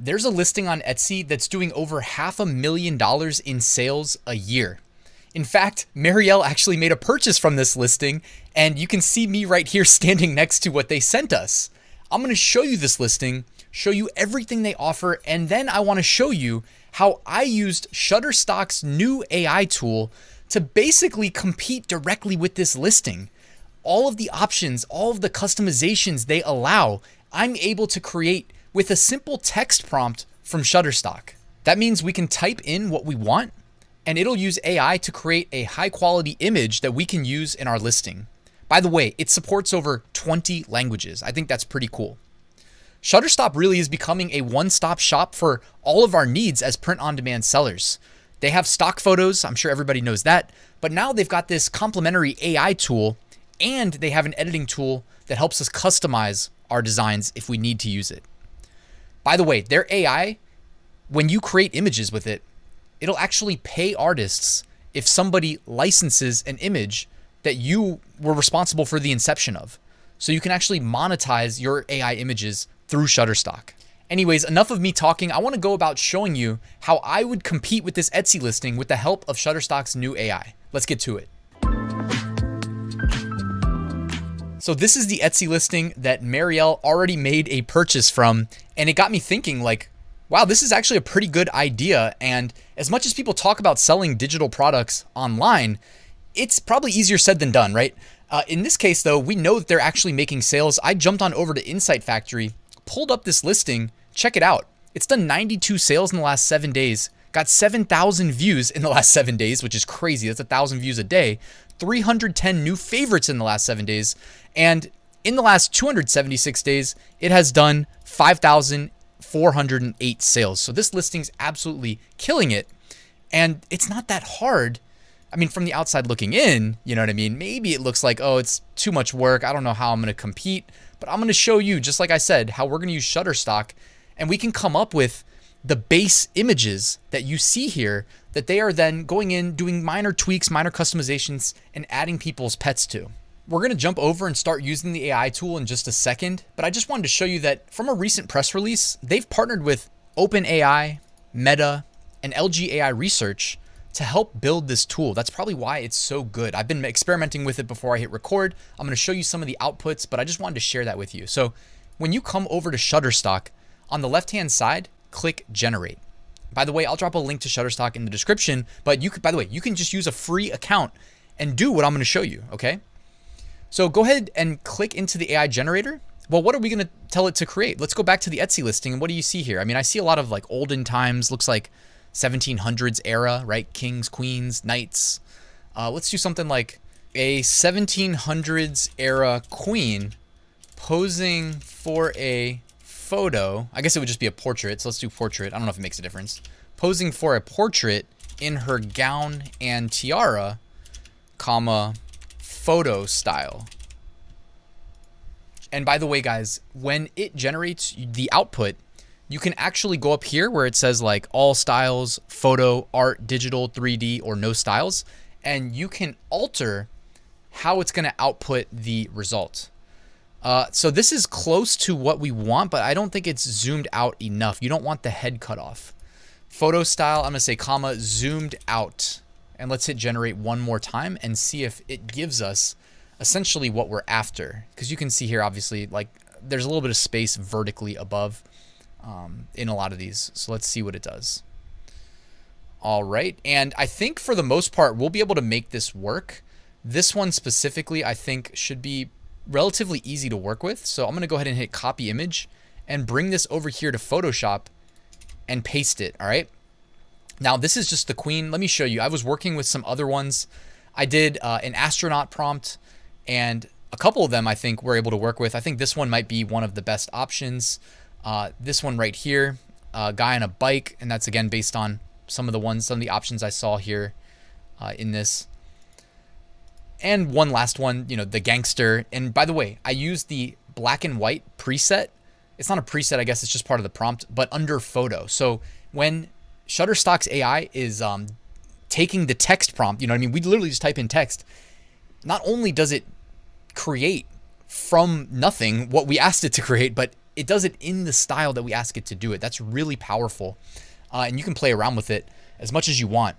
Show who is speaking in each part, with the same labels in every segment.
Speaker 1: there's a listing on Etsy that's doing over $500,000 in sales a year. In fact, Marielle actually made a purchase from this listing, and you can see me right here standing next to what they sent us. I'm going to show you this listing, show you everything they offer, and then I want to show you how I used Shutterstock's new AI tool to basically compete directly with this listing. All of the options, all of the customizations they allow, I'm able to create with a simple text prompt from Shutterstock. That means we can type in what we want, and it'll use AI to create a high quality image that we can use in our listing. By the way, it supports over 20 languages. I think that's pretty cool. Shutterstock really is becoming a one-stop shop for all of our needs as print-on-demand sellers. They have stock photos, I'm sure everybody knows that, but now they've got this complementary AI tool, and they have an editing tool that helps us customize our designs if we need to use it. By the way, their AI, when you create images with it, it'll actually pay artists if somebody licenses an image that you were responsible for the inception of. So you can actually monetize your AI images through Shutterstock. Anyways, enough of me talking. I want to go about showing you how I would compete with this Etsy listing with the help of Shutterstock's new AI. Let's get to it. So this is the Etsy listing that Marielle already made a purchase from, and it got me thinking like, wow, this is actually a pretty good idea. And as much as people talk about selling digital products online, it's probably easier said than done, right? In this case though, we know that they're actually making sales. I jumped on over to Insight Factory, pulled up this listing, check it out. It's done 92 sales in the last 7 days, got 7,000 views in the last 7 days, which is crazy. That's 1,000 views a day, 310 new favorites in the last 7 days. And in the last 276 days, it has done 5,408 sales. So this listing's absolutely killing it. And it's not that hard. I mean, from the outside looking in, you know what I mean? Maybe it looks like, oh, it's too much work. I don't know how I'm going to compete, but I'm going to show you, just like I said, how we're going to use Shutterstock, and we can come up with the base images that you see here that they are then going in, doing minor tweaks, minor customizations, and adding people's pets to. We're going to jump over and start using the AI tool in just a second, but I just wanted to show you that from a recent press release, they've partnered with OpenAI, Meta, and LG AI Research to help build this tool. That's probably why it's so good. I've been experimenting with it before I hit record. I'm going to show you some of the outputs, but I just wanted to share that with you. So when you come over to Shutterstock, on the left-hand side, click Generate. By the way, I'll drop a link to Shutterstock in the description, but you can just use a free account and do what I'm going to show you, okay? So go ahead and click into the AI generator. Well, what are we going to tell it to create? Let's go back to the Etsy listing, and what do you see here? I mean, I see a lot of like olden times, looks like 1700s era, right? Kings, queens, knights. Let's do something like a 1700s era queen posing for a photo. I guess it would just be a portrait. So let's do portrait. I don't know if it makes a difference. Posing for a portrait in her gown and tiara, comma, photo style. And by the way, guys, when it generates the output, you can actually go up here where it says like all styles, photo, art, digital, 3D, or no styles, and you can alter how it's going to output the result. So this is close to what we want, but I don't think it's zoomed out enough. You don't want the head cut off. Photo style, I'm going to say comma, zoomed out. And let's hit generate one more time and see if it gives us essentially what we're after. Because you can see here, obviously, like there's a little bit of space vertically above in a lot of these. So let's see what it does. All right. And I think for the most part, we'll be able to make this work. This one specifically, I think should be relatively easy to work with. So I'm going to go ahead and hit copy image and bring this over here to Photoshop and paste it. All right. Now this is just the queen. Let me show you. I was working with some other ones. I did an astronaut prompt, and a couple of them I think we're able to work with. I think this one might be one of the best options. This one right here, guy on a bike, and that's again based on some of the options I saw here in this. And one last one, you know, the gangster. And by the way, I used the black and white preset. It's not a preset, I guess it's just part of the prompt, but under photo. So when Shutterstock's AI is taking the text prompt, you know what I mean? We literally just type in text. Not only does it create from nothing what we asked it to create, but it does it in the style that we ask it to do it. That's really powerful. And you can play around with it as much as you want.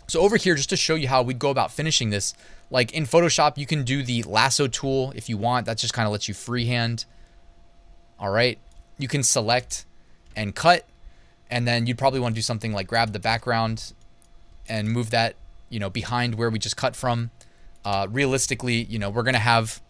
Speaker 1: So over here, just to show you how we'd go about finishing this, like in Photoshop, you can do the lasso tool if you want. That just kind of lets you freehand. All right. You can select and cut, and then you'd probably want to do something like grab the background and move that, you know, behind where we just cut from. Realistically, you know, we're going to have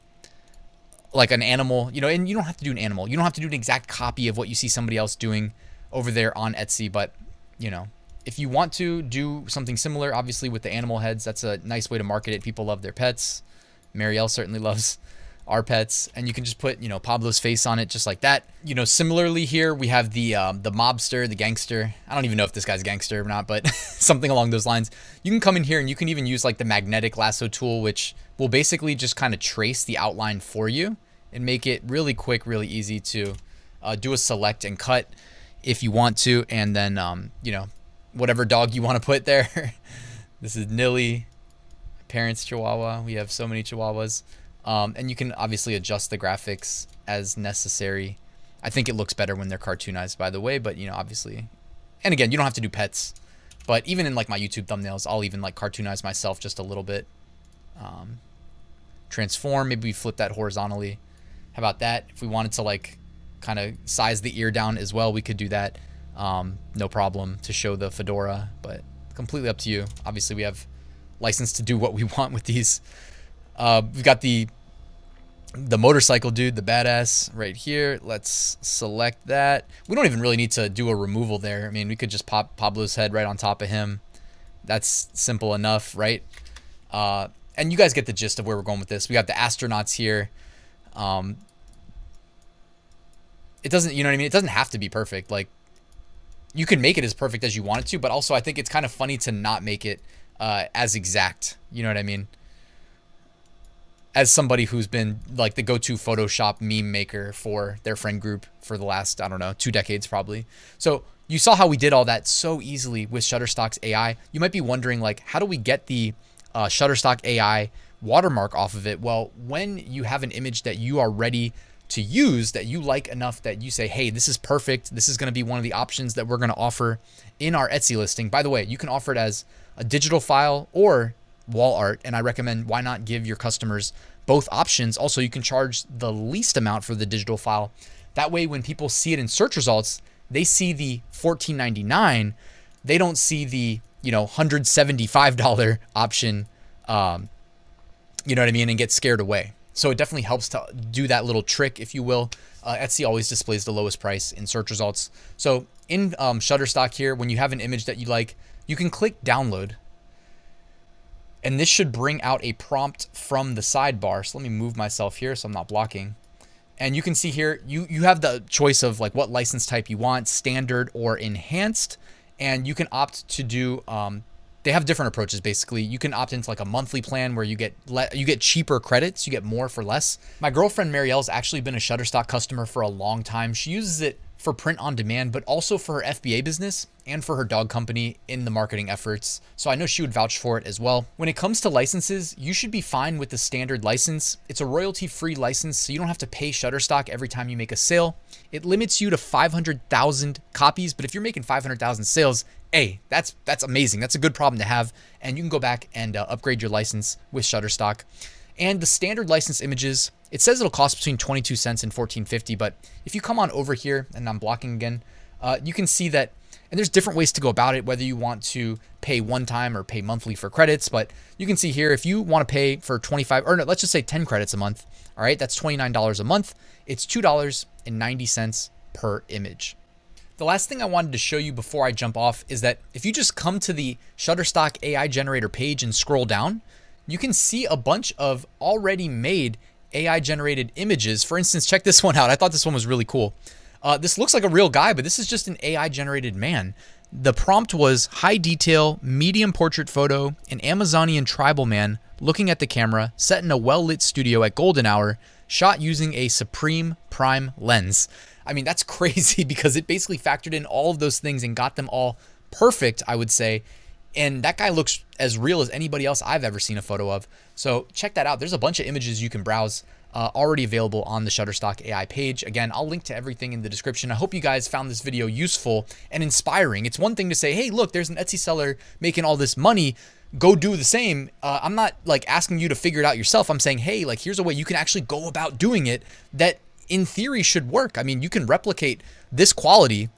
Speaker 1: like an animal, you know, and you don't have to do an animal. You don't have to do an exact copy of what you see somebody else doing over there on Etsy. But, you know, if you want to do something similar, obviously with the animal heads, that's a nice way to market it. People love their pets. Marielle certainly loves our pets. And you can just put, you know, Pablo's face on it just like that. You know, similarly here, we have the mobster, the gangster. I don't even know if this guy's a gangster or not, but something along those lines. You can come in here and you can even use like the magnetic lasso tool, which will basically just kind of trace the outline for you and make it really quick, really easy to do a select and cut if you want to. And then, you know, whatever dog you want to put there. This is Nilly, parents Chihuahua. We have so many Chihuahuas. And you can obviously adjust the graphics as necessary. I think it looks better when they're cartoonized, by the way, but you know, obviously, and again, you don't have to do pets, but even in like my YouTube thumbnails, I'll even like cartoonize myself just a little bit. Transform, maybe we flip that horizontally. How about that? If we wanted to like kind of size the ear down as well, we could do that. No problem to show the fedora, but completely up to you. Obviously we have license to do what we want with these. We've got the motorcycle dude, the badass right here. Let's select that. We don't even really need to do a removal there. I mean, we could just pop Pablo's head right on top of him. That's simple enough, right? And you guys get the gist of where we're going with this. We got the astronauts here. It doesn't, you know what I mean? It doesn't have to be perfect. Like, you can make it as perfect as you want it to, but also I think it's kind of funny to not make it as exact. You know what I mean? As somebody who's been like the go-to Photoshop meme maker for their friend group for the last, I don't know, 2 decades probably. So you saw how we did all that so easily with Shutterstock's AI. You might be wondering, like, how do we get the Shutterstock AI watermark off of it? Well, when you have an image that you are ready to use, that you like enough that you say, hey, this is perfect. This is going to be one of the options that we're going to offer in our Etsy listing. By the way, you can offer it as a digital file or wall art, and I recommend, why not give your customers both options. Also, you can charge the least amount for the digital file. That way, when people see it in search results, they see the $14.99. They don't see the, you know, $175 option, you know what I mean, and get scared away. So it definitely helps to do that little trick, if you will. Etsy always displays the lowest price in search results. So in Shutterstock here, when you have an image that you like, you can click download. And this should bring out a prompt from the sidebar. So let me move myself here so I'm not blocking. And you can see here, you have the choice of like what license type you want, standard or enhanced. And you can opt to do, they have different approaches basically. You can opt into like a monthly plan where you get cheaper credits, you get more for less. My girlfriend Marielle's actually been a Shutterstock customer for a long time. She uses it for print on demand, but also for her FBA business and for her dog company in the marketing efforts. So I know she would vouch for it as well. When it comes to licenses, you should be fine with the standard license. It's a royalty-free license, so you don't have to pay Shutterstock every time you make a sale. It limits you to 500,000 copies, but if you're making 500,000 sales, hey, that's amazing. That's a good problem to have. And you can go back and upgrade your license with Shutterstock. And the standard license images, it says it'll cost between 22 cents and $14.50, but if you come on over here, and I'm blocking again, you can see that, and there's different ways to go about it, whether you want to pay one time or pay monthly for credits, but you can see here, if you want to pay for 25, or no, let's just say 10 credits a month, all right, that's $29 a month. It's $2.90 per image. The last thing I wanted to show you before I jump off is that if you just come to the Shutterstock AI generator page and scroll down, you can see a bunch of already made AI generated images. For instance, check this one out. I thought this one was really cool. This looks like a real guy, but this is just an AI generated man. The prompt was high detail, medium portrait photo, an Amazonian tribal man looking at the camera, set in a well-lit studio at golden hour, shot using a Supreme Prime lens. I mean, that's crazy because it basically factored in all of those things and got them all perfect, I would say. And that guy looks as real as anybody else I've ever seen a photo of. So check that out. There's a bunch of images you can browse. already available on the Shutterstock AI page. Again, I'll link to everything in the description. I hope you guys found this video useful and inspiring. It's one thing to say, hey, look, there's an Etsy seller making all this money, go do the same. I'm not like asking you to figure it out yourself. I'm saying, hey, like here's a way you can actually go about doing it that in theory should work. I mean, you can replicate this quality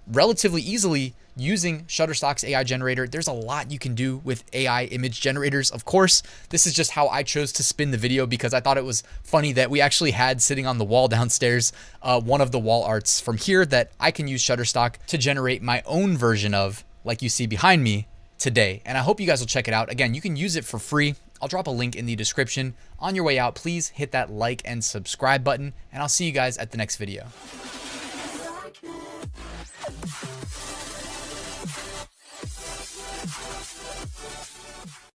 Speaker 1: relatively easily using Shutterstock's AI generator. There's a lot you can do with AI image generators. Of course, this is just how I chose to spin the video because I thought it was funny that we actually had sitting on the wall downstairs, one of the wall arts from here that I can use Shutterstock to generate my own version of, like you see behind me today. And I hope you guys will check it out. Again, you can use it for free. I'll drop a link in the description. On your way out, please hit that like and subscribe button, and I'll see you guys at the next video.